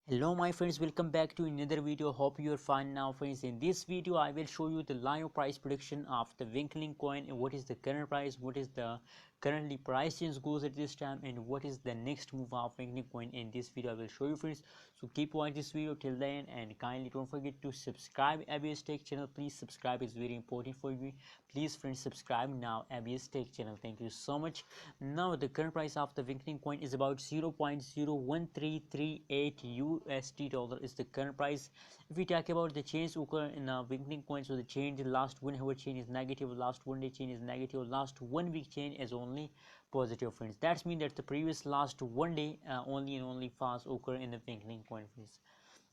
Hello my friends, welcome back to another video. Hope you are fine now friends. In this video I will show you the live price prediction of the WinkLink coin and what is the current price, what is the currently price change goes at this time, and what is the next move of WinkLink coin. In this video I will show you friends, so keep watching this video till the end and kindly don't forget to subscribe ABS Tech channel. Please subscribe, is very important for you. Please friends subscribe now ABS Tech channel. Thank you so much. Now the current price of the WinkLink coin is about 0.01338 USD dollar is the current price. If we talk about the change occur in WinkLink coin, so the change last 1 hour change is negative, last 1 day change is negative, last 1 week change is only positive friends. That means that the previous last 1 day only and only fast occur in the WinkLink coin friends.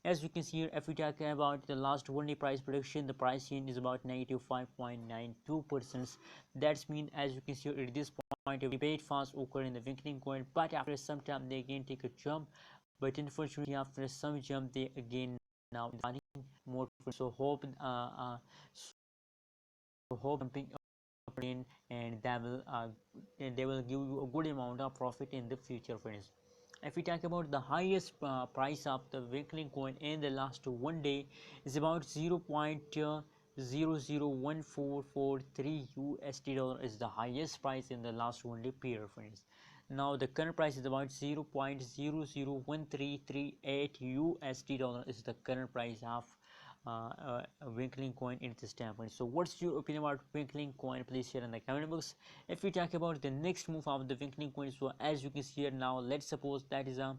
As you can see here, if we talk about the last 1 day price prediction, the price change is about negative 5.92%. That's mean, as you can see here, at this point a debate fast occur in the WinkLink coin, but after some time they again take a jump. But unfortunately after some jump they again now more. So hope jumping up again, and they will give you a good amount of profit in the future friends. If we talk about the highest price of the WinkLink coin in the last 1 day is about 0.001443 USD dollar is the highest price in the last 1 day period friends. Now the current price is about 0.001338 USD dollar is the current price of WinkLink coin in this time. So what's your opinion about WinkLink coin? Please share in the comment box. If we talk about the next move of the WinkLink coin, so as you can see here now, let's suppose that is a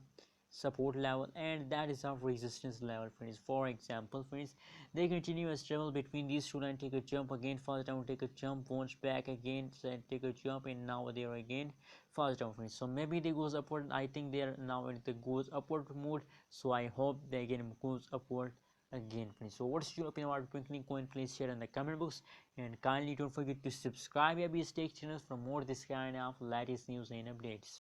support level and that is a resistance level friends. For example friends, they continue a struggle between these two and take a jump again, falls down, take a jump, bounce back again, take a jump, and now they are again falls down friends. So maybe they goes upward. I think they are now in the goes upward mode, so I hope they again goes upward again friends. So what's your opinion about WinkLink coin? Please share in the comment box, and kindly don't forget to subscribe ABS Tech channel for more this kind of latest news and updates.